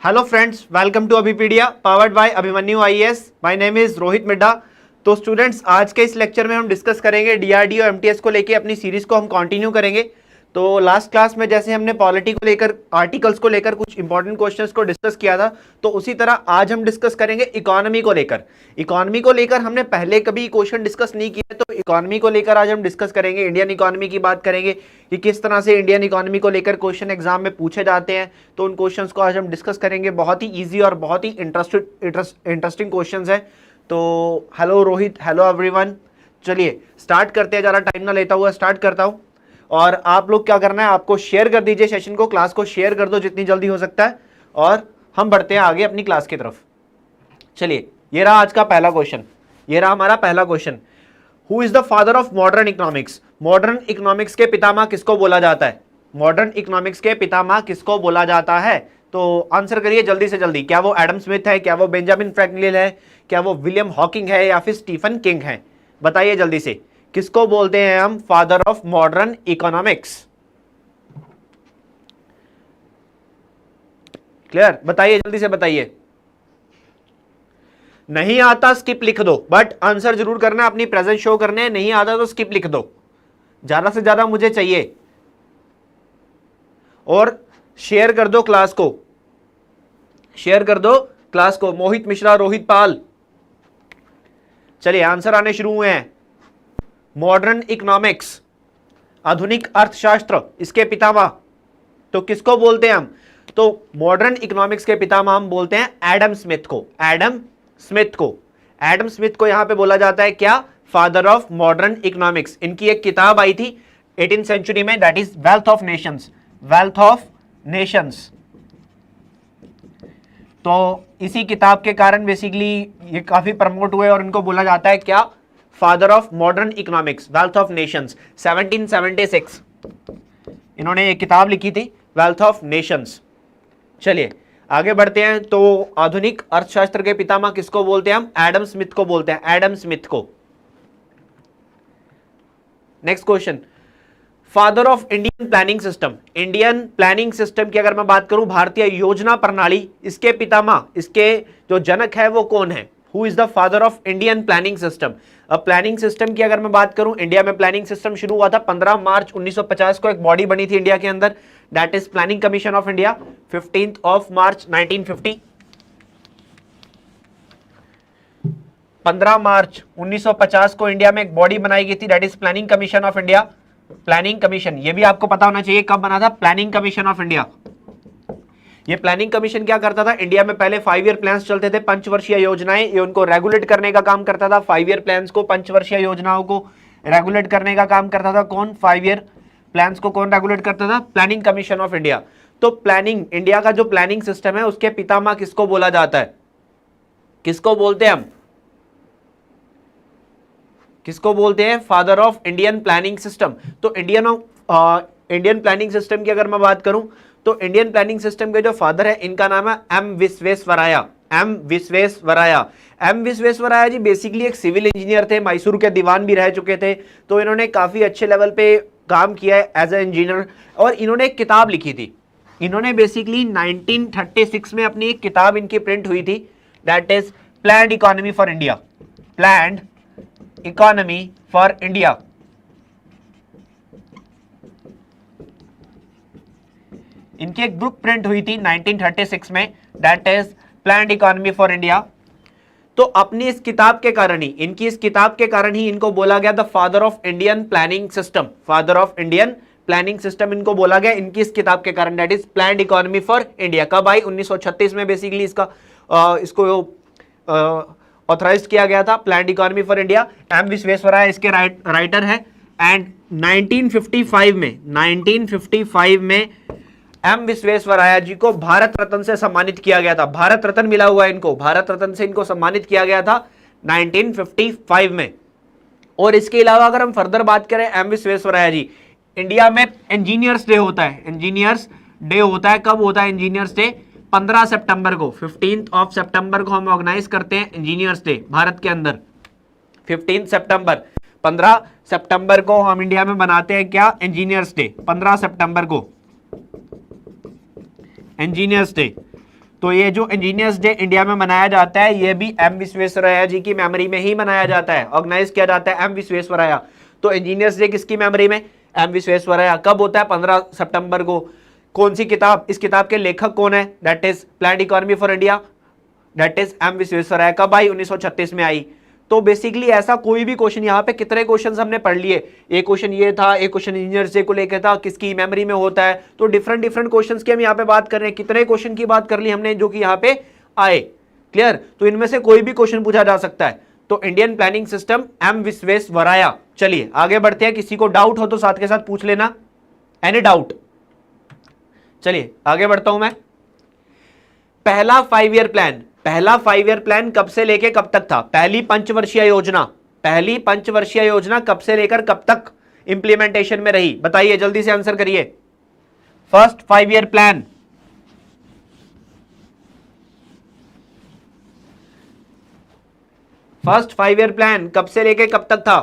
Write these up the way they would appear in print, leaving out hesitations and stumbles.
Hello friends, welcome to Abhipedia powered by Abhimanyu IAS. My name is Rohit Midda. तो students, आज के इस लेक्चर में हम डिस्कस करेंगे डीआरडीओ एमटीएस को लेके अपनी सीरीज को हम कंटिन्यू करेंगे। तो लास्ट क्लास में जैसे हमने पॉलिटी को लेकर, आर्टिकल्स को लेकर कुछ इंपॉर्टेंट क्वेश्चंस को डिस्कस किया था, तो उसी तरह आज हम डिस्कस करेंगे इकोनॉमी को लेकर। इकोनॉमी को लेकर हमने पहले कभी क्वेश्चन डिस्कस नहीं किया, तो इकोनॉमी को लेकर आज हम डिस्कस करेंगे। इंडियन इकोनॉमी की बात करेंगे कि किस तरह से इंडियन इकोनॉमी को लेकर क्वेश्चन एग्जाम में पूछे जाते हैं, तो उन क्वेश्चंस को आज हम डिस्कस करेंगे। बहुत ही इजी और बहुत ही इंटरेस्टिंग क्वेश्चंस है। तो हेलो रोहित, हेलो एवरीवन। चलिए स्टार्ट करते हैं, ज़्यादा टाइम ना लेता हुआ स्टार्ट करता हूँ। और आप लोग क्या करना है, आपको शेयर कर दीजिए सेशन को, क्लास को शेयर कर दो जितनी जल्दी हो सकता है, और हम बढ़ते हैं आगे अपनी क्लास की तरफ। चलिए, ये रहा आज का पहला क्वेश्चन, ये रहा हमारा पहला question. Who is the father of modern economics? Modern economics के पितामह किसको बोला जाता है? मॉडर्न इकोनॉमिक्स के पितामह किसको बोला जाता है? तो आंसर करिए जल्दी से जल्दी। क्या वो एडम स्मिथ है, क्या वो बेंजामिन फ्रैंकलिन है, क्या वो विलियम हॉकिंग है, या फिर स्टीफन किंग है? बताइए जल्दी से, किसको बोलते हैं हम father of modern economics? Clear? बताइए जल्दी से बताइए। नहीं आता स्किप लिख दो, बट आंसर जरूर करना, अपनी प्रेजेंस शो करने। नहीं आता तो स्किप लिख दो, ज्यादा से ज्यादा मुझे चाहिए। और शेयर कर दो क्लास को, शेयर कर दो क्लास को। मोहित मिश्रा, रोहित पाल। चलिए आंसर आने शुरू हुए हैं। मॉडर्न इकोनॉमिक्स, आधुनिक अर्थशास्त्र, इसके पितामह तो किसको बोलते हैं हम? तो मॉडर्न इकोनॉमिक्स के पितामह हम बोलते हैं एडम स्मिथ को। एडम स्मिथ को, एडम स्मिथ को यहां पे बोला जाता है क्या? Father of modern economics. इनकी एक किताब आई थी 18th सेंचुरी में, that is wealth of Nations. Wealth of Nations. तो इसी किताब के कारण बेसिकली ये काफी प्रमोट हुए और इनको बोला जाता है क्या? Father of modern economics, wealth of Nations. 1776 इन्होंने एक किताब लिखी थी, वेल्थ ऑफ नेशंस। चलिए आगे बढ़ते हैं। तो आधुनिक अर्थशास्त्र के पितामह किसको बोलते हैं हम? एडम स्मिथ को बोलते हैं, एडम स्मिथ को। Next question, father of Indian planning system. Indian planning system की अगर मैं बात करूं, भारतीय योजना प्रणाली, इसके पितामह, इसके जो जनक है वो कौन है? Who is the father of Indian planning system? अब प्लानिंग सिस्टम की अगर मैं बात करूं, इंडिया में प्लानिंग सिस्टम शुरू हुआ था 15 मार्च 1950 को। एक बॉडी बनी थी इंडिया के अंदर, that is planning commission of India. 15th of March 1950, 15 मार्च 1950 को इंडिया में एक बॉडी बनाई गई थी, that is planning commission of India. Planning commission, ये भी आपको पता होना चाहिए कब बना था। Planning commission of India. ये प्लानिंग कमीशन क्या करता था? इंडिया में पहले 5 ईयर प्लान्स चलते थे, पंचवर्षीय योजनाएं, ये उनको रेगुलेट करने का काम करता था। 5 ईयर प्लान्स को, पंचवर्षीय योजनाओं को रेगुलेट करने का काम करता था कौन? 5 ईयर प्लान्स को कौन रेगुलेट करता था? Planning commission of India. तो प्लानिंग, इंडिया का जो प्लानिंग सिस्टम है उसके पितामह किसको बोला जाता है? किसको बोलते हैं हम? किसको बोलते हैं father of Indian planning system? तो इंडियन प्लानिंग सिस्टम की अगर मैं बात करूं, तो इंडियन प्लानिंग सिस्टम के जो फादर है, इनका नाम है M Visvesvaraya. M Visvesvaraya. M Visvesvaraya जी बेसिकली एक सिविल इंजीनियर थे, मैसूर के दीवान भी रह चुके थे। तो इन्होंने काफी अच्छे लेवल पे काम किया है एज ए इंजीनियर, और इन्होंने एक किताब लिखी थी। इन्होंने बेसिकली 1936 में अपनी एक किताब इनकी प्रिंट हुई थी, that is planned economy for India. Planned economy for India. इनकी एक बुक प्रिंट हुई थी 1936 में, that is planned economy for India. तो अपनी इस किताब के कारण ही, इनकी इस किताब के कारण ही इनको बोला गया the father of Indian planning system. Father of Indian planning system इनको बोला गया इनकी इस किताब के कारण, that is planned economy for India. कब आई? 1936 में बेसिकली इसको ऑथराइज किया गया था, planned economy for India. M Visvesvaraya इसके राइटर है। एंड 1955 में एम विश्वेश्वराया जी को भारत रत्न से सम्मानित किया गया था। भारत रत्न मिला हुआ है इनको, भारत रत्न से इनको सम्मानित किया गया था 1955 में। और इसके अलावा अगर हम फर्दर बात करें, एम विश्वेश्वराया जी, इंडिया में इंजीनियर्स डे होता है। इंजीनियर्स डे होता है, कब होता है इंजीनियर्स डे? 15 सितंबर को, 15th of सितंबर को हम ऑर्गेनाइज करते हैं इंजीनियर्स डे भारत के अंदर। 15 सितंबर, 15 सितंबर को हम इंडिया में बनाते हैं क्या? Engineers day. 15 सितंबर को इंजीनियर्स डे। तो ये जो इंजीनियर्स डे इंडिया में मनाया जाता है ये भी एम विश्वेश्वरैया जी की मेमोरी में ही मनाया जाता है, ऑर्गेनाइज किया जाता है एम विश्वेश्वरैया। तो इंजीनियर्स डे किसकी मेमोरी में? एम विश्वेश्वरैया। कब होता है? 15 सितंबर को। कौन सी किताब? इस किताब के लेखक कौन है? That is planned economy for India, that is M Visvesvaraya. कब आई? 1936 में आई। तो बेसिकली ऐसा कोई भी क्वेश्चन, यहाँ पे कितने क्वेश्चंस हमने पढ़ लिए, एक क्वेश्चन ये था, एक क्वेश्चन इंजीनियर्स डे को लेकर था, किसकी मेमोरी में होता है, तो डिफरेंट डिफरेंट क्वेश्चंस की हम यहाँ पे बात कर रहे हैं। कितने क्वेश्चन की बात कर ली हमने जो कि यहाँ पे आए, क्लियर? तो इनमें से कोई भी क्वेश्चन पूछा जा सकता है। तो Indian planning system M Visvesvaraya. चलिए आगे बढ़ते हैं, किसी को डाउट हो तो साथ के साथ पूछ लेना, एनी डाउट? चलिए आगे बढ़ता हूं मैं। पहला 5 ईयर प्लान, पहला 5 ईयर प्लान कब से लेकर कब तक था? पहली पंचवर्षीय योजना, पहली पंचवर्षीय योजना कब से लेकर कब तक इंप्लीमेंटेशन में रही? बताइए, जल्दी से आंसर करिए। First 5 year plan, first 5 year plan कब से लेकर कब तक था?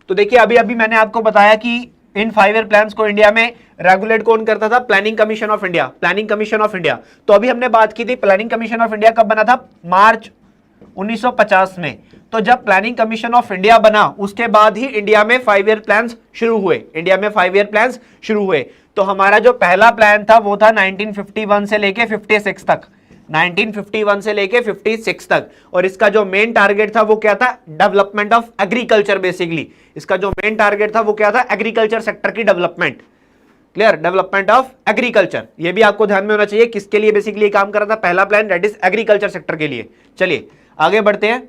तो देखिए अभी अभी मैंने आपको बताया कि इन 5 ईयर प्लान्स को इंडिया में रेगुलेट कौन करता था? Planning commission of India, planning commission of India. तो अभी हमने बात की थी प्लानिंग कमीशन ऑफ इंडिया कब बना था? मार्च 1950 में। तो जब प्लानिंग कमीशन ऑफ इंडिया बना उसके बाद ही इंडिया में 5 ईयर प्लान्स शुरू हुए, इंडिया में 5 ईयर प्लान्स शुरू हुए। तो हमारा जो पहला प्लान था वो था 1951 से लेके 56 तक, 1951 से लेके 56 तक। और इसका जो मेन टारगेट था वो क्या था? Development of agriculture. बेसिकली इसका जो मेन टारगेट था वो क्या था? एग्रीकल्चर सेक्टर की development, clear? Development of agriculture. ये भी आपको ध्यान में होना चाहिए किसके लिए बेसिकली काम कर रहा था पहला plan, that is agriculture sector के लिए। चलिए आगे बढ़ते हैं।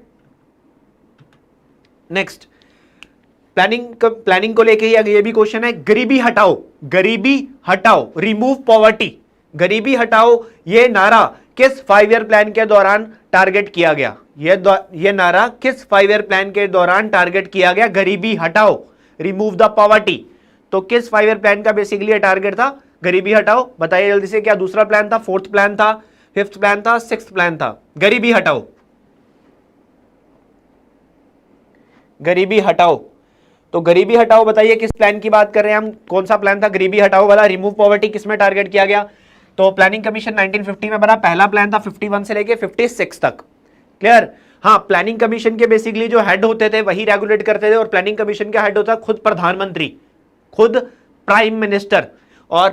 नेक्स्ट प्लानिंग को लेके ये भी क्वेश्चन है, गरीबी हटाओ, गरीबी हटाओ, रिमूव पॉवर्टी, गरीबी हटाओ, ये नारा किस 5 ईयर प्लान के दौरान टारगेट किया गया? ये नारा किस 5 ईयर प्लान के दौरान टारगेट किया गया? गरीबी हटाओ, रिमूव द पॉवर्टी। तो किस 5 ईयर प्लान का बेसिकली टारगेट था? गरीबी हटाओ। बताइए जल्दी से, क्या दूसरा प्लान था, फोर्थ प्लान था, फिफ्थ प्लान था, सिक्स्थ प्लान था? गरीबी हटाओ, गरीबी हटाओ। तो गरीबी हटाओ बताइए किस प्लान की बात कर रहे हैं हम? कौन सा प्लान था गरीबी हटाओ वाला? रिमूव पॉवर्टी किसमें टारगेट किया गया? तो प्लानिंग कमीशन 1950 में बना, पहला प्लान था 51 से लेके 56 तक, क्लियर? हाँ, प्लानिंग कमीशन के बेसिकली जो हेड होते थे वही रेगुलेट करते थे, और प्लानिंग कमीशन का हेड होता है खुद प्रधानमंत्री, खुद प्राइम मिनिस्टर। और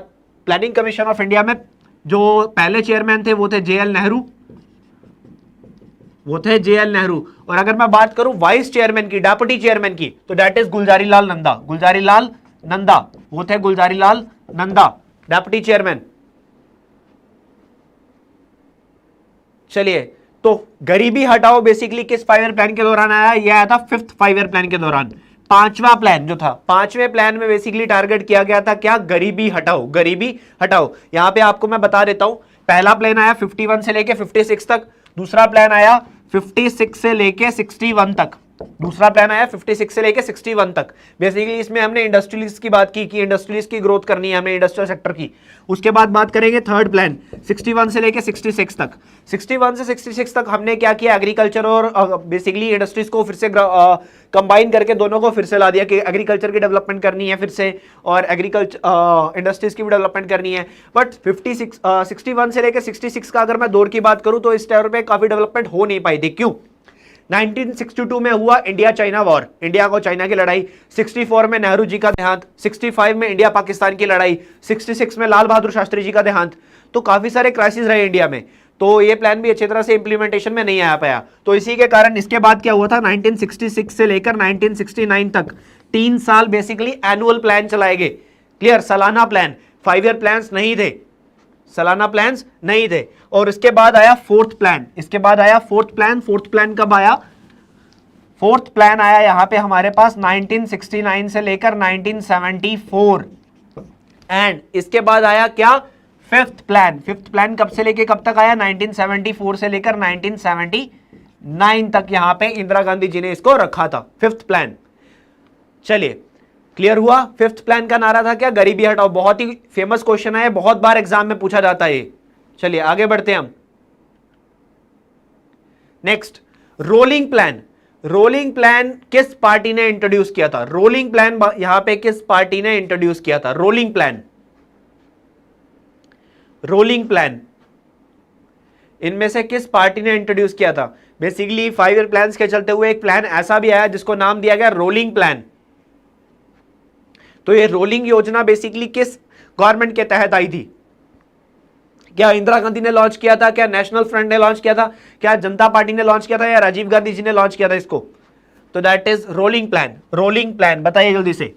प्लानिंग कमीशन ऑफ इंडिया में जो पहले चेयरमैन थे वो थे JL नेहरू, वो थे JL नेहरू। और अगर मैं बात करूं वाइस चेयरमैन की, डेप्यूटी चेयरमैन की, तो दैट इज गुलजारी लाल नंदा, गुलजारी लाल नंदा, वो थे गुलजारी लाल नंदा, डेप्यूटी चेयरमैन। चलिए, तो गरीबी हटाओ बेसिकली किस 5 ईयर प्लान के दौरान आया? यह आया था 5th 5 ईयर प्लान के दौरान। पांचवा प्लान जो था, पांचवें प्लान में बेसिकली टारगेट किया गया था क्या? गरीबी हटाओ, गरीबी हटाओ। यहां पे आपको मैं बता देता हूं, पहला प्लान आया 51 से लेके 56 तक, दूसरा प्लान आया 56 से लेके 61 तक, दूसरा प्लान आया 56 से लेके 61 तक। बेसिकली इसमें हमने इंडस्ट्रियलिस्ट की बात की कि इंडस्ट्रीज की ग्रोथ करनी है हमें, इंडस्ट्रियल सेक्टर की। उसके बाद बात करेंगे थर्ड प्लान 61 से लेके 66 तक। 61 से 66 तक हमने क्या किया? एग्रीकल्चर और बेसिकली इंडस्ट्रीज को फिर से कंबाइन करके दोनों को फिर से ला दिया कि एग्रीकल्चर की डेवलपमेंट करनी है फिर से, और एग्रीकल्चर इंडस्ट्रीज की भी डेवलपमेंट करनी है। बट 61 से लेकर 66 का अगर मैं दौर की बात करूं तो इस टाइम पे काफी डेवलपमेंट हो नहीं पाई थी। क्यों? 1962 में हुआ इंडिया चाइना वॉर, इंडिया को चाइना की लड़ाई। 64 में नेहरू जी का देहांत, 65 में इंडिया पाकिस्तान की लड़ाई, 66 में लाल बहादुर शास्त्री जी का देहांत। तो काफी सारे क्राइसिस रहे इंडिया में, तो ये प्लान भी अच्छी तरह से इंप्लीमेंटेशन में नहीं आ पाया। तो इसी के कारण इसके बाद क्या हुआ था? 1966 से लेकर 1969 तक 3 साल बेसिकली एनुअल प्लान चलाए गए, क्लियर? सालाना प्लान, 5 ईयर प्लान्स नहीं थे, सालाना प्लान्स नहीं थे। और इसके बाद आया फोर्थ प्लान, इसके बाद आया फोर्थ प्लान। फोर्थ प्लान कब आया? फोर्थ प्लान आया यहां पे हमारे पास 1969 से लेकर 1974, एंड इसके बाद आया क्या? Fifth plan. फिफ्थ प्लान कब से लेकर कब तक आया? 1974 से लेकर 1979 तक यहां पे इंदिरा गांधी जी ने इसको रखा था, फिफ्थ प्लान। चलिए, क्लियर हुआ? फिफ्थ प्लान का नारा था क्या? गरीबी हटाओ। बहुत ही फेमस क्वेश्चन है, बहुत बार एग्जाम में पूछा जाता है। चलिए आगे बढ़ते हैं हम। Next, rolling plan. Rolling plan किस पार्टी ने इंट्रोड्यूस किया था? रोलिंग प्लान यहां पे किस पार्टी ने इंट्रोड्यूस किया था? रोलिंग प्लान, रोलिंग प्लान इनमें से किस पार्टी ने इंट्रोड्यूस किया था? बेसिकली 5 ईयर प्लान्स के चलते हुए एक प्लान ऐसा भी आया जिसको नाम दिया गया रोलिंग प्लान। तो ये रोलिंग योजना बेसिकली किस गवर्नमेंट के तहत आई थी? क्या इंदिरा गांधी ने लॉन्च किया था, क्या नेशनल फ्रंट ने लॉन्च किया था, क्या जनता पार्टी ने लॉन्च किया था, या राजीव गांधी जी ने लॉन्च किया था इसको? तो that is rolling plan. Rolling plan बताइए जल्दी से।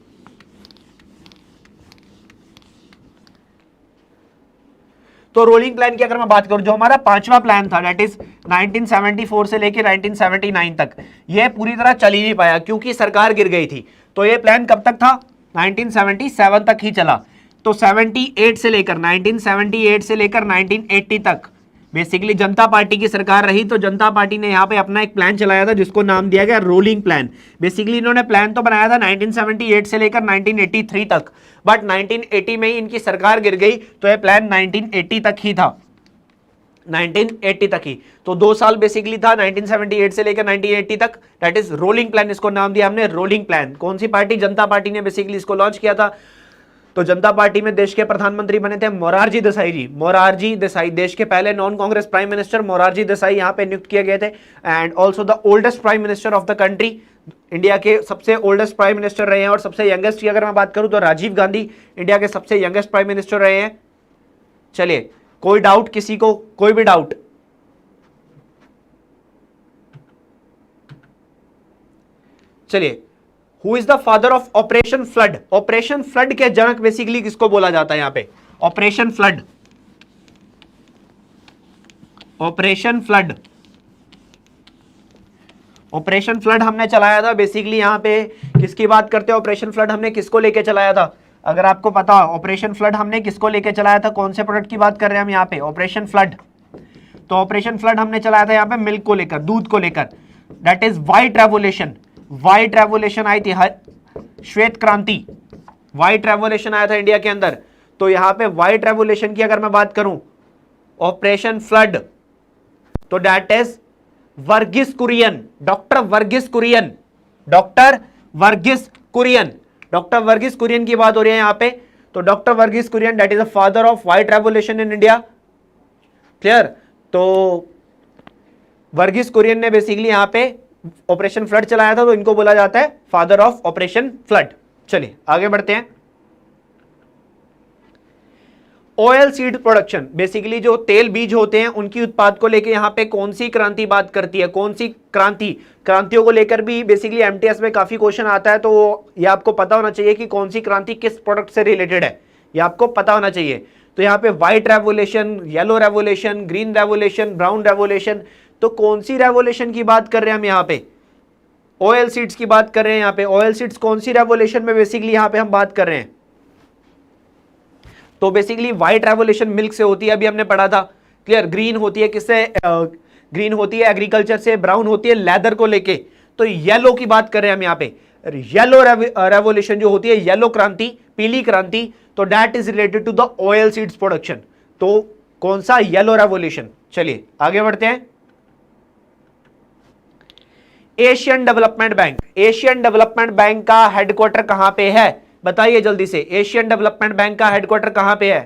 तो रोलिंग प्लान की अगर मैं बात करूं, जो हमारा 5वां प्लान था दैट इज 1974 से लेकर 1979 तक, यह पूरी तरह चल ही नहीं पाया क्योंकि सरकार गिर गई थी। तो यह प्लान कब तक था? 1977 तक ही चला। तो 78 से लेकर 1978 से लेकर 1980 तक बेसिकली जनता पार्टी की सरकार रही। तो जनता पार्टी ने यहां पे अपना एक प्लान चलाया था जिसको नाम दिया गया रोलिंग प्लान। बेसिकली इन्होंने प्लान तो बनाया था 1978 से लेकर 1983 तक, बट 1980 में ही इनकी सरकार गिर गई तो यह प्लान 1980 तक ही था, 1980 तक ही। तो 2 साल बेसिकली था 1978 से लेकर 1980 तक, दैट इज रोलिंग प्लान। इसको नाम दिया हमने रोलिंग प्लान। कौन सी पार्टी? जनता पार्टी ने बेसिकली इसको लॉन्च किया था। तो जनता पार्टी में देश के प्रधानमंत्री बने थे मोरारजी देसाई जी। मोरारजी देसाई देश के पहले non Congress prime minister Morarji Desai यहां पे नियुक्त किए गए थे। And also the oldest prime minister of the country, India के सबसे ओल्डेस्ट प्राइम मिनिस्टर रहे हैं। और सबसे यंगेस्ट की अगर मैं बात करूं तो राजीव गांधी इंडिया के सबसे यंगेस्ट प्राइम मिनिस्टर रहे हैं। चलिए, कोई डाउट किसी को? कोई भी डाउट? चलिए, who is the father of operation flood? Operation flood के जनक बेसिकली किसको बोला जाता है यहां पे? Operation flood, operation flood, operation flood हमने चलाया था बेसिकली। यहां पे किसकी बात करते हैं? ऑपरेशन फ्लड हमने किसको लेके चलाया था? अगर आपको पता हो ऑपरेशन फ्लड हमने किसको लेके चलाया था, कौन से प्रोडक्ट की बात कर रहे हैं हम यहां पे? Operation Flood. तो ऑपरेशन फ्लड हमने चलाया था यहां पे मिल्क को लेकर, दूध को लेकर, that is white revolution. White revolution आई थी, श्वेत क्रांति, व्हाइट रेवोल्यूशन आया था इंडिया के अंदर। तो यहां पे व्हाइट रेवोल्यूशन की अगर मैं बात करूं, ऑपरेशन फ्लड, तो that is Varghese Kurien, doctor Varghese Kurien, doctor Varghese Kurien, doctor Varghese Kurien की बात हो रही है यहां पे। तो doctor Varghese Kurien that is the father of White Revolution in India. Clear? तो वर्गीस कुरियन ने बेसिकली यहां पे ऑपरेशन फ्लड चलाया था, तो इनको बोला जाता है फादर ऑफ ऑपरेशन फ्लड। चलिए आगे बढ़ते हैं। ऑयल सीड प्रोडक्शन, बेसिकली जो तेल बीज होते हैं उनकी उत्पाद को लेकर यहां पे कौन सी क्रांति बात करती है? कौन सी क्रांति? क्रांतियों को लेकर भी बेसिकली एमटीएस में काफी क्वेश्चन आता है, तो ये आपको पता होना चाहिए कि कौन सी क्रांति किस प्रोडक्ट से रिलेटेड है, ये आपको पता होना चाहिए। तो यहाँ पे white revolution, yellow revolution, green revolution, brown revolution, तो कौन सी रेवोल्यूशन की बात कर रहे हैं हम यहाँ पे? ऑयल सीड्स की बात कर रहे हैं यहाँ पे। ऑयल सीड्स कौन सी रेवोल्यूशन में बेसिकली यहाँ पे हम बात कर रहे हैं? तो बेसिकली व्हाइट रेवोल्यूशन मिल्क से होती है, अभी हमने पढ़ा था। क्लियर? ग्रीन होती है किससे? ग्रीन होती है एग्रीकल्चर से, ब्राउन होती है लेदर को लेके। तो येलो की बात कर रहे हैं हम यहाँ पे। येलो रेवोल्यूशन जो होती है, येलो क्रांति, पीली क्रांति, तो that is related to the oil seeds production. तो कौन सा? Yellow Revolution. चलिए आगे बढ़ते हैं। Asian Development Bank, Asian Development Bank का हेडक्वार्टर कहां पे है? बताइए जल्दी से, एशियन डेवलपमेंट बैंक का हेडक्वार्टर कहां पे है?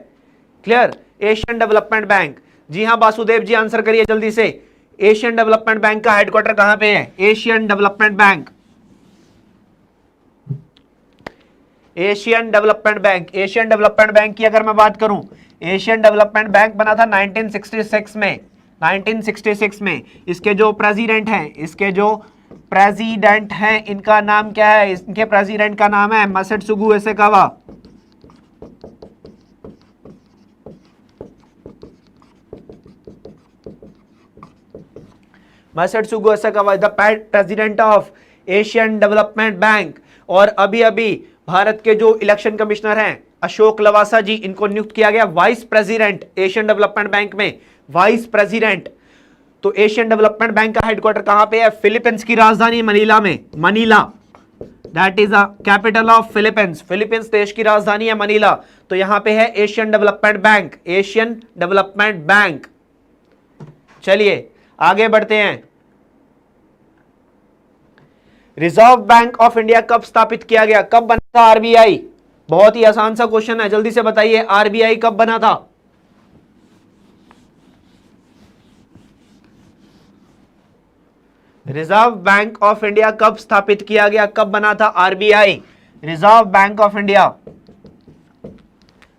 क्लियर? एशियन डेवलपमेंट बैंक, जी हां वासुदेव जी आंसर करिए जल्दी से। एशियन डेवलपमेंट बैंक का हेडक्वार्टर कहां पे है? Asian Development Bank, Asian Development Bank. Asian Development bank की अगर मैं बात करूं, एशियन डेवलपमेंट बैंक बना था 1966 में, 1966 में। इसके जो प्रेसिडेंट हैं, इसके जो प्रेसिडेंट हैं, इनका नाम क्या है? इनके प्रेसिडेंट का नाम है Masatsugu Ishikawa. Masatsugu Ishikawa the president of Asian Development Bank. और अभी अभी भारत के जो इलेक्शन कमिश्नर हैं अशोक लवासा जी, इनको नियुक्त किया गया vice president Asian Development bank में, वाइस प्रेसिडेंट। तो एशियन डेवलपमेंट बैंक का हेडक्वार्टर कहां पे है? फिलीपींस की राजधानी मनीला में, Manila, that is the capital of Philippines. Philippines देश की राजधानी है मनीला। तो यहां पे है Asian Development Bank, Asian Development bank. चलिए आगे बढ़ते हैं। रिजर्व बैंक ऑफ इंडिया कब स्थापित किया गया? कब बना था आरबीआई? बहुत ही आसान सा क्वेश्चन है, जल्दी से बताइए, आरबीआई कब बना था? रिजर्व बैंक ऑफ इंडिया कब स्थापित किया गया, कब बना था RBI? Reserve bank of India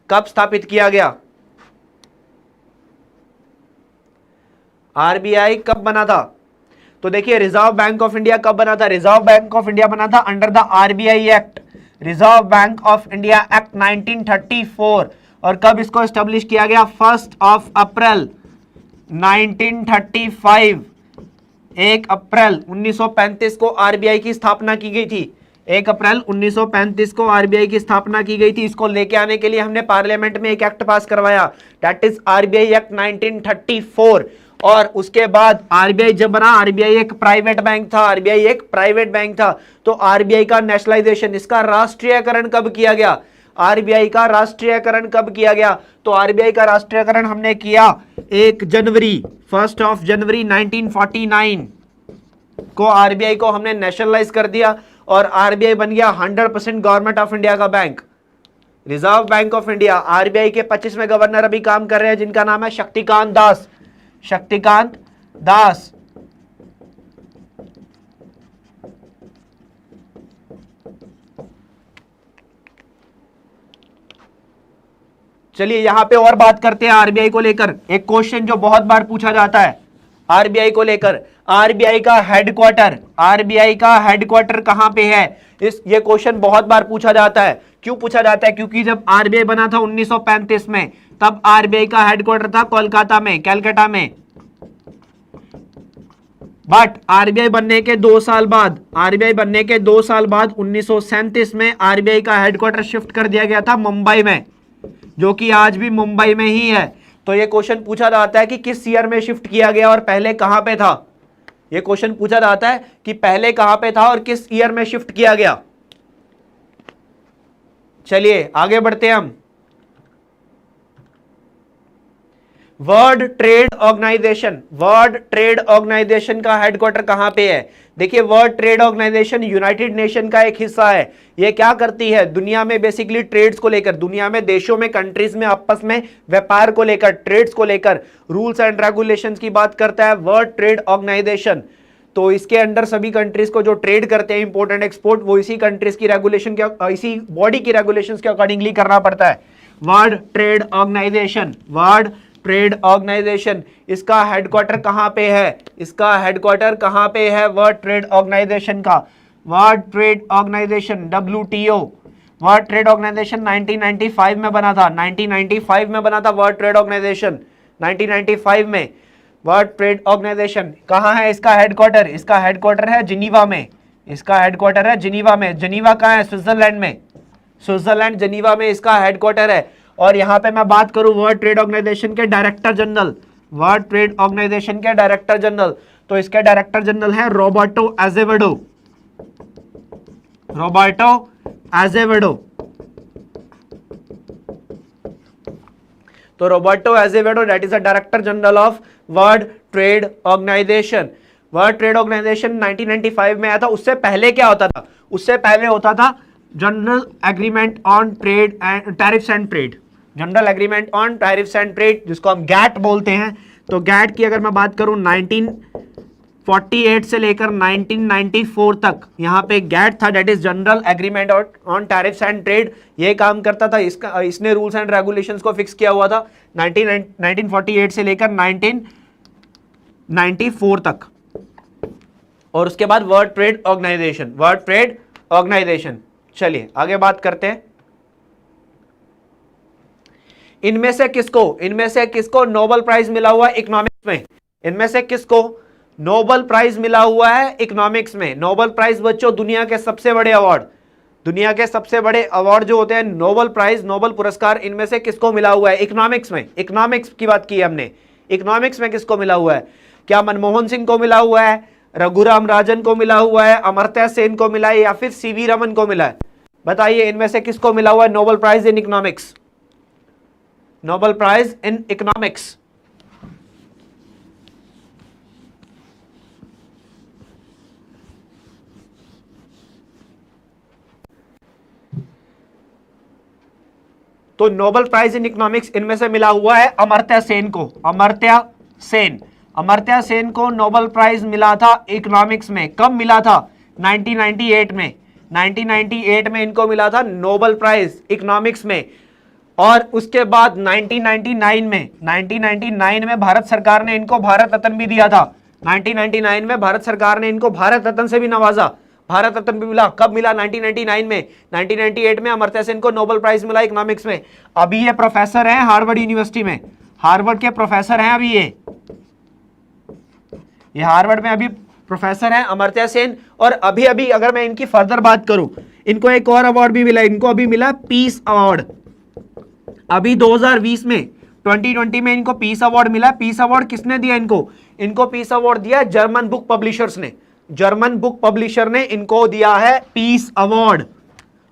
कब स्थापित किया गया? आरबीआई कब बना था? तो देखिए रिजर्व बैंक ऑफ इंडिया कब बना था? रिजर्व बैंक ऑफ इंडिया बना था under the RBI act, reserve bank of India act 1934। और कब इसको एस्टेब्लिश किया गया? 1 अप्रैल 1935। 1 अप्रैल 1935 को आरबीआई की स्थापना की गई थी। 1 अप्रैल 1935 को आरबीआई की स्थापना की गई थी। इसको लेके आने के लिए हमने पार्लियामेंट में एक एक्ट पास करवाया, दैट इज आरबीआई एक्ट 1934। और उसके बाद आरबीआई जब बना, आरबीआई एक प्राइवेट बैंक था, आरबीआई एक प्राइवेट बैंक था। तो आरबीआई का नेशनलाइजेशन, इसका राष्ट्रीयकरण कब किया गया? आरबीआई का राष्ट्रीयकरण कब किया गया? तो आरबीआई का राष्ट्रीयकरण हमने किया 1 जनवरी 1949 को आरबीआई को हमने नेशनलाइज कर दिया और आरबीआई बन गया 100% गवर्नमेंट ऑफ इंडिया का bank. Reserve bank of India, RBI के 25वें गवर्नर अभी काम कर रहे हैं जिनका नाम है शक्तिकांत दास। शक्तिकांत दास। चलिए यहां पे और बात करते हैं आरबीआई को लेकर। एक क्वेश्चन जो बहुत बार पूछा जाता है आरबीआई को लेकर, आरबीआई का हेडक्वार्टर, आरबीआई का हेडक्वार्टर कहां पे है? ये क्वेश्चन बहुत बार पूछा जाता है। क्यों पूछा जाता है? क्योंकि जब आरबीआई बना था 1935 में, तब आरबीआई का हेडक्वार्टर था कोलकाता में, कलकत्ता में। बट आरबीआई बनने के 2 साल बाद, आरबीआई बनने के 2 साल बाद 1937 में आरबीआई का हेडक्वार्टर शिफ्ट कर दिया गया था मुंबई में, जो कि आज भी मुंबई में ही है। तो ये क्वेश्चन पूछा जाता है कि किस ईयर में शिफ्ट किया गया और पहले कहां पे था। ये क्वेश्चन पूछा जाता है कि पहले कहां पे था और किस ईयर में शिफ्ट किया गया। चलिए आगे बढ़ते हैं हम। World Trade Organization, World Trade Organization का हेडक्वार्टर कहां पे है? देखिए World Trade Organization United Nation का एक हिस्सा है। ये क्या करती है? दुनिया में बेसिकली ट्रेड्स को लेकर, दुनिया में देशों में, कंट्रीज में आपस में व्यापार को लेकर, ट्रेड्स को लेकर रूल्स एंड रेगुलेशंस की बात करता है वर्ल्ड ट्रेड ऑर्गेनाइजेशन। तो इसके अंडर सभी कंट्रीज को जो ट्रेड करते हैं, इंपोर्ट एंड एक्सपोर्ट, वो इसी कंट्रीज की रेगुलेशन के, इसी बॉडी की रेगुलेशंस के अकॉर्डिंगली करना पड़ता है। World Trade Organization, World Trade Organization, इसका हेडक्वार्टर कहां पे है? इसका हेडक्वार्टर कहां पे है वर्ल्ड ट्रेड ऑर्गेनाइजेशन का? World Trade Organization WTO, World Trade Organization 1995 में बना था, 1995 में बना था वर्ल्ड ट्रेड ऑर्गेनाइजेशन। 1995 में वर्ल्ड ट्रेड ऑर्गेनाइजेशन कहां है इसका हेडक्वार्टर? इसका हेडक्वार्टर है जिनीवा में, इसका हेडक्वार्टर है जिनीवा में। जिनीवा कहां है? स्विट्जरलैंड में, स्विट्जरलैंड जिनीवा में इसका हेडक्वार्टर है। और यहां पे मैं बात करूं वर्ल्ड ट्रेड ऑर्गेनाइजेशन के director general, World Trade Organization के डायरेक्टर जनरल, तो इसके डायरेक्टर जनरल है रॉबर्टो एजेवेडो, रॉबर्टो एजेवेडो। तो Roberto Azevedo that is the director general of World Trade Organization. World Trade Organization 1995 में आया था। उससे पहले क्या होता था? उससे पहले होता था general agreement on trade and tariffs and trade, general agreement on tariffs and trade, जिसको हम गैट बोलते हैं। तो गैट की अगर मैं बात करूं 1948 से लेकर 1994 तक यहाँ पे गैट था, that is general agreement on tariffs and trade. ये काम करता था, इसने रूल्स एंड रेगुलेशंस को फिक्स किया हुआ था 1948 से लेकर 1994 तक। और उसके बाद World Trade Organization, World Trade Organization. चलिए आगे बात करते हैं। इनमें से किसको नोबेल प्राइज मिला हुआ है इकोनॉमिक्स में? इनमें से किसको नोबेल प्राइज मिला हुआ है इकोनॉमिक्स में? नोबेल प्राइज बच्चों दुनिया के सबसे बड़े अवार्ड, दुनिया के सबसे बड़े अवार्ड जो होते हैं नोबेल प्राइज, नोबेल पुरस्कार, इनमें से किसको मिला हुआ है इकोनॉमिक्स में? इकोनॉमिक्स की बात की हमने, इकोनॉमिक्स में किसको मिला हुआ है? क्या मनमोहन सिंह को मिला हुआ है, रघुराम राजन को मिला हुआ है, अमर्त्य सेन को मिला है, या फिर सीवी रमन को मिला है? बताइए इनमें से किसको मिला हुआ है Nobel prize in economics? Nobel prize in economics. तो नोबेल प्राइज इन इकोनॉमिक्स इनमें से मिला हुआ है अमर्त्य सेन को, अमर्त्य सेन। अमर्त्य सेन को नोबेल प्राइज मिला था इकोनॉमिक्स में। कब मिला था? 1998 में। 1998 में इनको मिला था नोबेल प्राइज इकोनॉमिक्स में। और उसके बाद 1999 में भारत सरकार ने इनको भारत रत्न भी दिया था। 1999 में भारत सरकार ने इनको भारत रत्न से भी नवाजा, भारत रत्न भी मिला। कब मिला? 1999 में। 1998 में अमर्त्य सेन को नोबेल प्राइज मिला इकोनॉमिक्स में। अभी ये प्रोफेसर हैं हार्वर्ड यूनिवर्सिटी में, हार्वर्ड के प्रोफेसर हैं अभी ये हार्वर्ड में अभी प्रोफेसर हैं अमर्त्य सेन। और अभी अभी अगर मैं इनकी फर्दर बात करूं, इनको एक और अवार्ड भी मिला, इनको अभी मिला पीस अवार्ड। अभी 2020 में 2020 में इनको पीस अवार्ड मिला। पीस अवार्ड किसने दिया इनको? इनको पीस अवार्ड दिया जर्मन बुक पब्लिशर्स ने। जर्मन बुक पब्लिशर ने इनको दिया है पीस अवार्ड।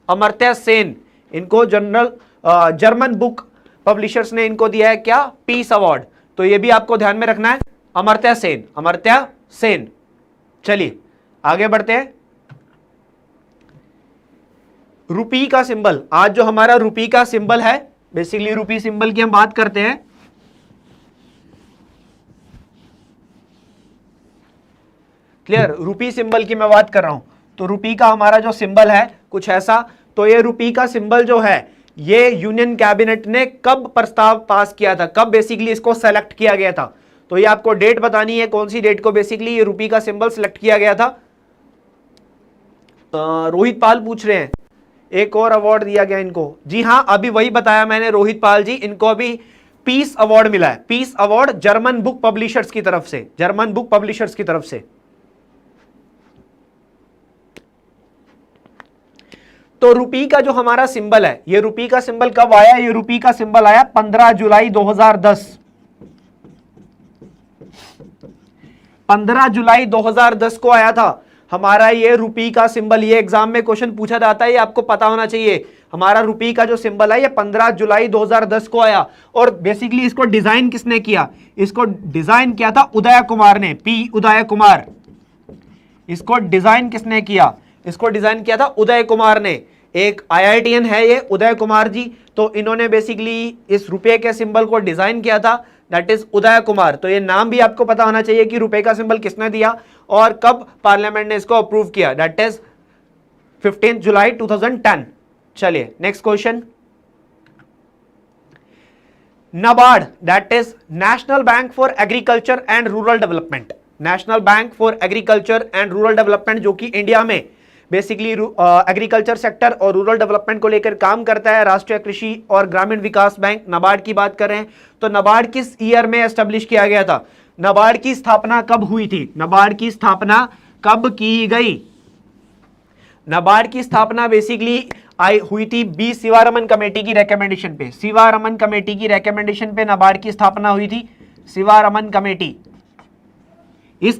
अमर्त्य सेन इनको जर्मन बुक पब्लिशर्स ने इनको दिया है क्या? Peace award. तो ये भी आपको ध्यान में रखना है, अमर्त्य सेन, अमर्त्य सेन। चलिए आगे बढ़ते हैं। रुपी का सिंबल, आज जो हमारा रुपी का सिंबल है, बेसिकली रुपी सिंबल की हम बात करते हैं। क्लियर? रुपी सिंबल की मैं बात कर रहा हूं। तो रुपी का हमारा जो सिंबल है कुछ ऐसा। तो ये रुपी का सिंबल जो है, ये यूनियन कैबिनेट ने कब प्रस्ताव पास किया था, कब बेसिकली इसको सेलेक्ट किया गया था? तो ये आपको डेट बतानी है, कौन सी डेट को बेसिकली ये रुपी का सिंबल सिलेक्ट किया गया था। रोहित पाल पूछ रहे हैं एक और अवार्ड दिया गया इनको। जी हां, अभी वही बताया मैंने रोहित पाल जी, इनको अभी पीस अवार्ड मिला है। Peace award German book publishers की तरफ से, जर्मन बुक पब्लिशर्स की तरफ से। तो रुपी का जो हमारा सिंबल है, ये रुपी का सिंबल कब आया? ये रुपी का सिंबल आया 15 जुलाई 2010। 15 जुलाई 2010 को आया था हमारा ये रुपी का सिंबल। ये एग्जाम में क्वेश्चन पूछा जाता है, ये आपको पता होना चाहिए। हमारा रुपी का जो सिंबल है ये 15 जुलाई 2010 को आया। और बेसिकली इसको डिजाइन किसने किया? इसको डिजाइन किया था उदय कुमार ने, पी उदय कुमार। इसको डिजाइन किसने किया? इसको डिजाइन किया था उदय कुमार ने। एक IITian है ये उदय कुमार जी। तो इन्होंने बेसिकली इस रुपये के सिंबल को डिजाइन किया था, दैट इज उदय कुमार। तो ये नाम भी आपको पता होना चाहिए कि रुपये का सिंबल किसने दिया और कब पार्लियामेंट ने इसको अप्रूव किया, दैट इज 15 जुलाई 2010। चलिए next question. NABARD, that is national bank for agriculture and rural development. National bank for agriculture and rural development, जो कि इंडिया में बेसिकली एग्रीकल्चर सेक्टर और रूरल डेवलपमेंट को लेकर काम करता है। राष्ट्रीय कृषि और ग्रामीण विकास बैंक, NABARD की बात कर रहे हैं। तो NABARD किस ईयर में एस्टेब्लिश किया गया था? NABARD की स्थापना कब हुई थी? NABARD की स्थापना कब की गई? NABARD की स्थापना बेसिकली हुई थी बी शिवारमन कमेटी की रिकमेंडेशन पे। शिवारमन कमेटी की रिकमेंडेशन पे NABARD की स्थापना हुई थी। शिवारमन कमेटी, इस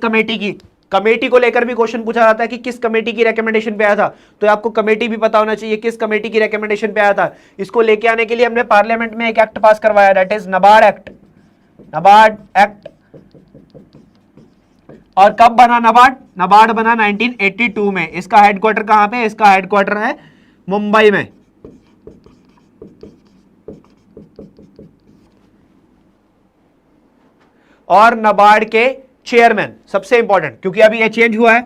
कमेटी को लेकर भी क्वेश्चन पूछा जाता है कि किस कमेटी की रिकमेंडेशन पे आया था। तो आपको कमेटी भी पता होना चाहिए किस कमेटी की रिकमेंडेशन पे आया था। इसको लेके आने के लिए हमने पार्लियामेंट में एक एक्ट पास करवाया, that is NABARD act. NABARD act. और कब बना NABARD? NABARD बना 1982 में। इसका हेडक्वार्टर कहां पे? इसका हेडक्वार्टर है मुंबई में। और NABARD के चेयरमैन, सबसे इंपॉर्टेंट क्योंकि अभी ये चेंज हुआ है,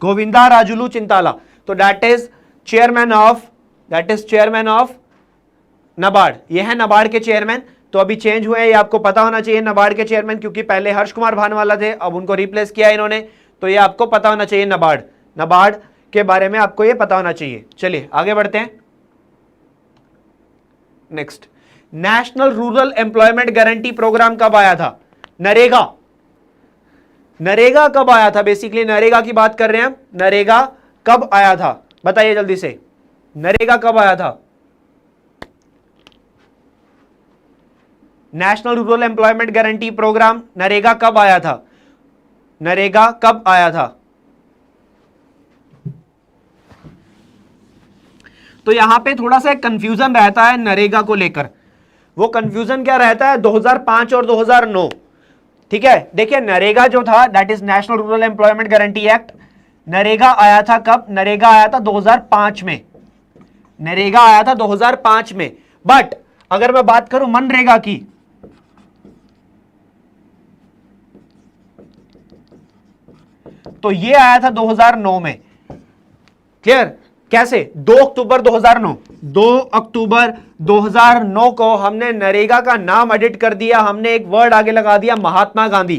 गोविंदा राजुलू चिंताला। तो that is chairman of NABARD। ये है NABARD के चेयरमैन। तो अभी चेंज हुए हैं, ये आपको पता होना चाहिए NABARD के चेयरमैन, क्योंकि पहले हर्ष कुमार भानवाला थे, अब उनको रिप्लेस किया इन्होंने। तो ये आपको पता होना चाहिए NABARD के बारे में आपको ये पता होना चाहिए। चलिए आगे बढ़ते हैं। Next, National rural employment guarantee Programme कब आया था? नरेगा कब आया था? बेसिकली नरेगा की बात कर रहे हैं हम। नरेगा कब आया था? बताइए जल्दी से, नरेगा कब आया था? National rural employment guarantee Programme NREGA कब आया था? नरेगा कब आया था? तो यहां पे थोड़ा सा कंफ्यूजन रहता है नरेगा को लेकर। वो कंफ्यूजन क्या रहता है? 2005 और 2009। ठीक है, देखिए नरेगा जो था that is national rural employment guarantee act. NREGA आया था कब? नरेगा आया था 2005 में, नरेगा आया था 2005 में। बट अगर मैं बात करूं मनरेगा की, तो ये आया था 2009 में। क्लियर? कैसे? 2 अक्टूबर 2009, 2 अक्टूबर 2009 को हमने नरेगा का नाम एडिट कर दिया, हमने एक वर्ड आगे लगा दिया महात्मा गांधी।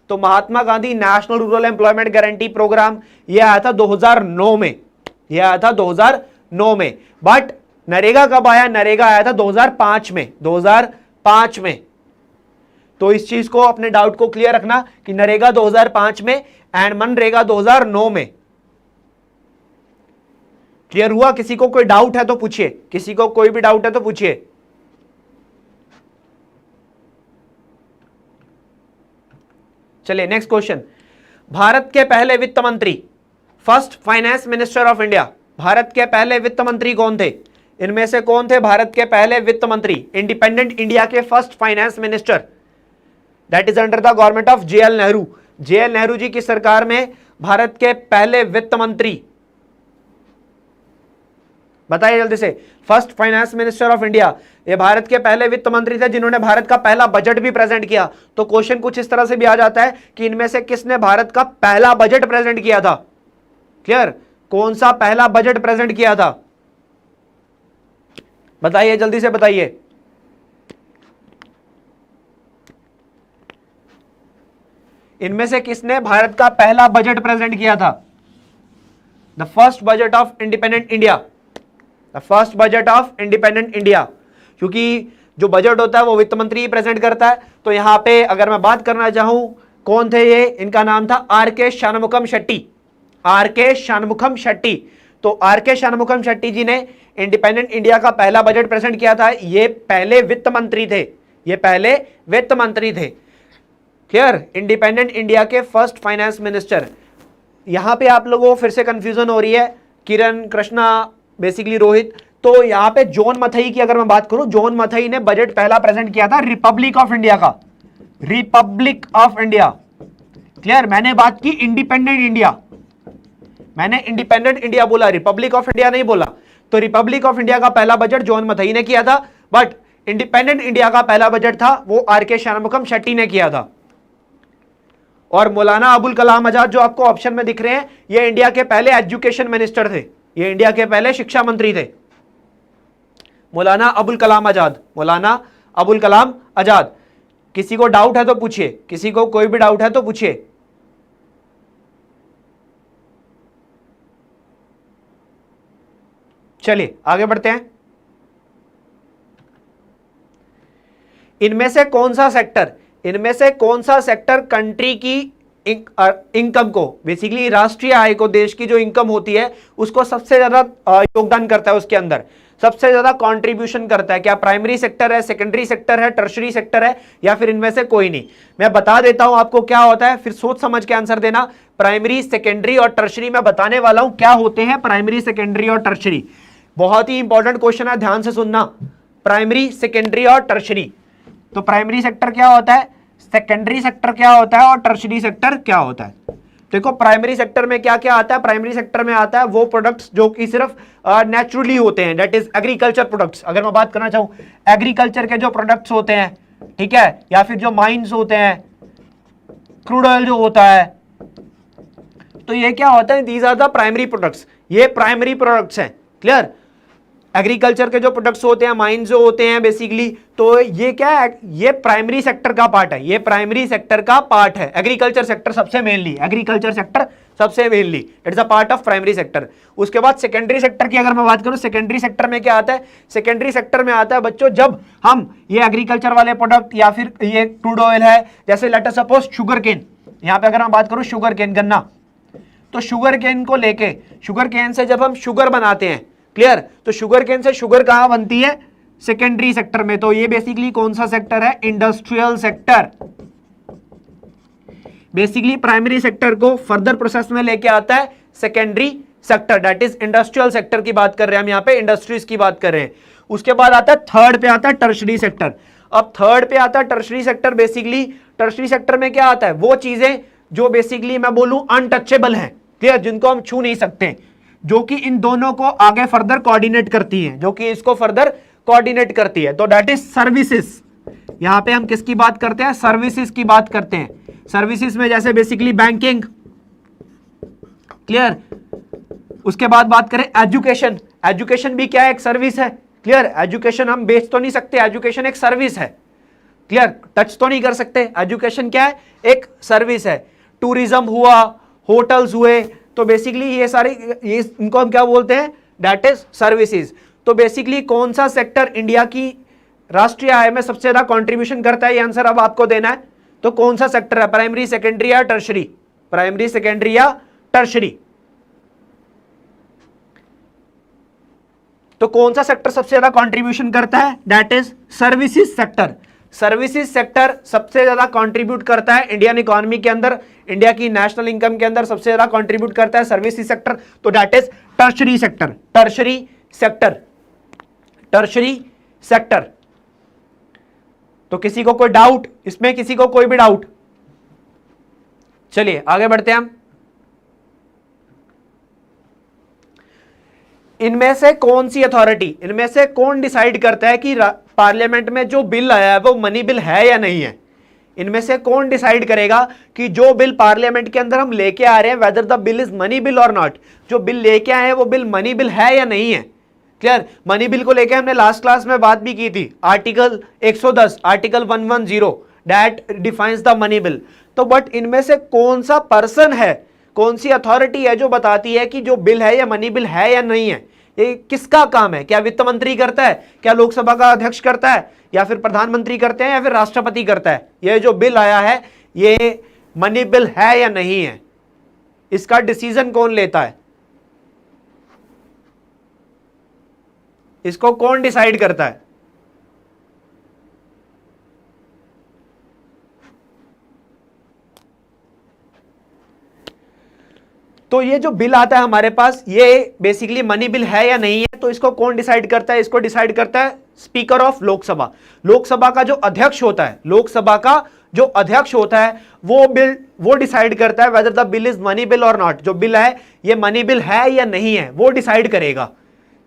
तो Mahatma Gandhi national rural employment guarantee programme, ये आया था 2009 में, ये आया था 2009 में। बट नरेगा कब आया? नरेगा आया था 2005 में, 2005 में। तो इस चीज को, अपने डाउट को क्लियर रखना कि नरेगा 2005 में एंड मनरेगा 2009 में। क्लियर हुआ? किसी को कोई डाउट है तो पूछिए, किसी को कोई भी डाउट है तो पूछिए। चलिए नेक्स्ट क्वेश्चन। भारत के पहले वित्त मंत्री, first finance minister of India, Bharat के पहले वित्त मंत्री कौन थे? इनमें से कौन थे भारत के पहले वित्त मंत्री? इंडिपेंडेंट इंडिया के first finance minister, that is under the government of JL Nehru. JL Nehru ji की सरकार में भारत के पहले वित्त मंत्री, बताइए जल्दी से। First finance minister of India, ये भारत के पहले वित्त मंत्री थे जिन्होंने भारत का पहला बजट भी प्रेजेंट किया। तो क्वेश्चन कुछ इस तरह से भी आ जाता है कि इनमें से किसने भारत का पहला बजट प्रेजेंट किया था? क्लियर? कौन सा पहला बजट प्रेजेंट किया था? बताइए जल्दी से बताइए। इनमें से किसने भारत का पहला बजट प्रेजेंट किया था? The first budget of independent India, the first budget of independent India. क्योंकि जो बजट होता है वो वित्त मंत्री ही प्रेजेंट करता है। तो यहां पे अगर मैं बात करना चाहूं, कौन थे ये? इनका नाम था आर के शानमुखम शेट्टी, आर के शानमुखम शेट्टी। तो आर के शानमुखम शेट्टी जी ने इंडिपेंडेंट इंडिया का पहला बजट प्रेजेंट किया था। ये पहले वित्त मंत्री थे, ये पहले वित्त मंत्री थे। क्लियर? इंडिपेंडेंट इंडिया के फर्स्ट फाइनेंस मिनिस्टर। यहां पे आप लोगों को फिर से कंफ्यूजन हो रही है, किरण, कृष्णा, बेसिकली रोहित। तो यहां पे जॉन मथई की अगर मैं बात करूं, जॉन मथई ने बजट पहला प्रेजेंट किया था रिपब्लिक ऑफ इंडिया का, रिपब्लिक ऑफ इंडिया। क्लियर? मैंने बात की इंडिपेंडेंट इंडिया, मैंने इंडिपेंडेंट इंडिया बोला, रिपब्लिक ऑफ इंडिया नहीं बोला। तो रिपब्लिक ऑफ इंडिया का पहला बजट जॉन मथई ने किया था, बट इंडिपेंडेंट इंडिया का पहला बजट था वो आर के शानमुखम शेट्टी ने किया था। और मौलाना अबुल कलाम आजाद जो आपको ऑप्शन में दिख रहे हैं, ये इंडिया के पहले एजुकेशन मिनिस्टर थे, ये इंडिया के पहले शिक्षा मंत्री थे, मौलाना अबुल कलाम आजाद, मौलाना अबुल कलाम आजाद। किसी को डाउट है तो पूछिए, किसी को कोई भी डाउट है तो पूछिए। चलिए आगे बढ़ते हैं। इनमें से कौन सा सेक्टर, इनमें से कौन सा सेक्टर कंट्री की इनकम को, बेसिकली राष्ट्रीय आय को, देश की जो इनकम होती है उसको सबसे ज्यादा योगदान करता है, उसके अंदर सबसे ज्यादा कंट्रीब्यूशन करता है? क्या प्राइमरी सेक्टर है, सेकेंडरी सेक्टर है, टर्शरी सेक्टर है, या फिर इनमें से कोई नहीं? मैं बता देता हूं आपको क्या होता है, फिर सोच समझ के आंसर देना। प्राइमरी, सेकेंडरी और टर्शरी मैं बताने वाला हूं क्या होते हैं प्राइमरी, सेकेंडरी और टर्शरी। बहुत ही इंपॉर्टेंट क्वेश्चन है, ध्यान से सुनना। प्राइमरी, सेकेंडरी और टर्शरी। तो प्राइमरी सेक्टर क्या होता है, सेकेंडरी सेक्टर क्या होता है और टर्शरी सेक्टर क्या होता है? देखो प्राइमरी सेक्टर में क्या क्या आता है। प्राइमरी सेक्टर में आता है वो प्रोडक्ट्स जो कि सिर्फ नेचुरली होते हैं, दैट इज एग्रीकल्चर प्रोडक्ट्स। अगर मैं बात करना चाहूं एग्रीकल्चर के जो प्रोडक्ट्स होते हैं, ठीक है, या फिर जो माइंस होते हैं, क्रूड ऑयल जो होता है, तो ये क्या होता है, these are the primary products, ये प्राइमरी प्रोडक्ट्स हैं। क्लियर? एग्रीकल्चर के जो प्रोडक्ट्स होते हैं, माइंस जो होते हैं बेसिकली, तो ये क्या है, ये प्राइमरी सेक्टर का पार्ट है, ये प्राइमरी सेक्टर का पार्ट है। एग्रीकल्चर सेक्टर सबसे मेनली, एग्रीकल्चर सेक्टर सबसे mainly it's a part of primary sector. उसके बाद सेकेंडरी सेक्टर की अगर मैं बात करूं, सेकेंडरी सेक्टर में क्या आता है, सेकेंडरी सेक्टर में आता है बच्चों जब हम ये एग्रीकल्चर वाले प्रोडक्ट या फिर ये क्रूड ऑयल है, जैसे let us suppose sugar cane, यहां पे अगर मैं बात करूं शुगर केन, गन्ना, तो शुगर केन को लेके, शुगर केन से जब हम शुगर बनाते हैं, क्लियर, तो शुगर केन से शुगर कहां बनती है, सेकेंडरी सेक्टर में। तो ये बेसिकली कौन सा सेक्टर है, industrial sector. Basically primary sector को फर्दर प्रोसेस में लेके आता है secondary sector, that is industrial sector की बात कर रहे हैं हम, यहां पे इंडस्ट्रीज की बात कर रहे हैं। उसके बाद आता है थर्ड पे आता है टर्शरी सेक्टर। अब थर्ड पे आता है tertiary sector. Basically tertiary sector में क्या आता है, वो चीजें जो बेसिकली मैं बोलूं अनटचेबल है, क्लियर, जिनको हम छू नहीं सकते, जो कि इन दोनों को आगे फर्दर कोऑर्डिनेट करती है, जो कि इसको फर्दर कोऑर्डिनेट करती है। तो दैट इज सर्विसेज। यहां पे हम किसकी बात करते हैं? सर्विसेज की बात करते हैं। सर्विसेज में जैसे बेसिकली बैंकिंग, क्लियर। उसके बाद बात करें एजुकेशन, एजुकेशन भी क्या है? एक सर्विस है। क्लियर, एजुकेशन हम बेच तो नहीं सकते, एजुकेशन एक सर्विस है। क्लियर, टच तो नहीं कर सकते, एजुकेशन क्या है? एक सर्विस है। टूरिज्म हुआ, होटल्स हुए, तो बेसिकली ये सारे, ये इनको हम क्या बोलते हैं? That is services. तो बेसिकली कौन सा सेक्टर इंडिया की राष्ट्रीय आय में सबसे ज्यादा कंट्रीब्यूशन करता है? ये आंसर अब आपको देना है। तो कौन सा सेक्टर है? प्राइमरी, सेकेंडरी या टर्शरी? प्राइमरी, सेकेंडरी या टर्शरी? तो कौन सा सेक्टर सबसे ज्यादा कंट्रीब्यूशन करता है? That is services sector. Services sector सबसे ज्यादा कंट्रीब्यूट करता है इंडियन इकोनॉमी के अंदर, इंडिया की नेशनल इनकम के अंदर सबसे ज्यादा कंट्रीब्यूट करता है सर्विसेज सेक्टर। तो that is tertiary sector. Tertiary sector, tertiary sector. तो किसी को कोई डाउट इसमें? किसी को कोई भी डाउट? चलिए आगे बढ़ते हैं हम। इनमें से कौन सी अथॉरिटी, इनमें से कौन डिसाइड करता है कि पार्लियामेंट में जो बिल आया है वो मनी बिल है या नहीं है? इनमें से कौन डिसाइड करेगा कि जो बिल पार्लियामेंट के अंदर हम लेके आ रहे हैं, whether the bill is money bill और नॉट? जो बिल लेके आए हैं वो बिल मनी बिल है या नहीं है? क्लियर, मनी बिल को लेके हमने लास्ट क्लास में बात भी की थी। Article 110, article 110 that defines the money bill. तो बट इनमें से कौन सा पर्सन है, कौन सी अथॉरिटी है जो बताती है कि जो बिल है या मनी बिल है या नहीं है? ये किसका काम है? क्या वित्त मंत्री करता है? क्या लोकसभा का अध्यक्ष करता है? या फिर प्रधानमंत्री करते हैं? या फिर राष्ट्रपति करता है? ये जो बिल आया है ये मनी बिल है या नहीं है, इसका डिसीजन कौन लेता है? इसको कौन डिसाइड करता है? तो ये जो बिल आता है हमारे पास, ये बेसिकली मनी बिल है या नहीं है, तो इसको कौन डिसाइड करता है? इसको डिसाइड करता है स्पीकर ऑफ लोकसभा। लोकसभा का जो अध्यक्ष होता है, लोकसभा का जो अध्यक्ष होता है वो डिसाइड करता है whether the bill is money bill और नॉट। जो बिल है ये मनी बिल है या नहीं है, वो डिसाइड करेगा।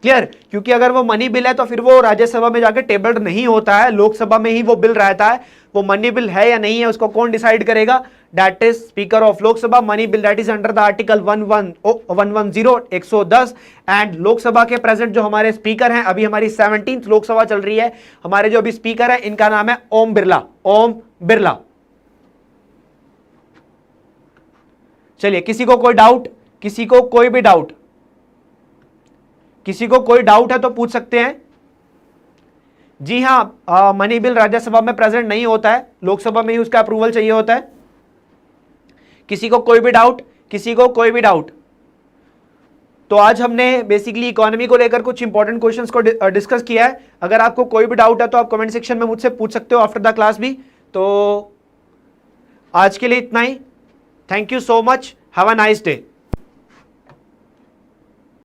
क्लियर, क्योंकि अगर वो मनी बिल है तो फिर वो राज्यसभा में जाके टेबल्ड नहीं होता है, लोकसभा में ही वो बिल रहता है। वो मनी बिल है या नहीं है उसको कौन डिसाइड करेगा? That is speaker of Lok Sabha. Money bill that is under the article 110 110। And Lok Sabha के प्रेजेंट जो हमारे स्पीकर हैं, अभी हमारी 17th लोकसभा चल रही है, हमारे जो अभी स्पीकर है इनका नाम है ओम बिरला। ओम बिरला। चलिए, किसी को कोई डाउट? किसी को कोई भी डाउट? किसी को कोई डाउट है तो पूछ सकते हैं। जी हां, मनी बिल राज्यसभा में प्रेजेंट नहीं होता है, लोकसभा में ही उसका अप्रूवल चाहिए होता है। किसी को कोई भी डाउट? किसी को कोई भी डाउट? तो आज हमने बेसिकली इकोनॉमी को लेकर कुछ इंपॉर्टेंट क्वेश्चंस को डिस्कस किया है। अगर आपको कोई भी डाउट है तो आप कमेंट सेक्शन में मुझसे पूछ सकते हो आफ्टर द क्लास भी। तो आज के लिए इतना ही। Thank you so much, have a nice day.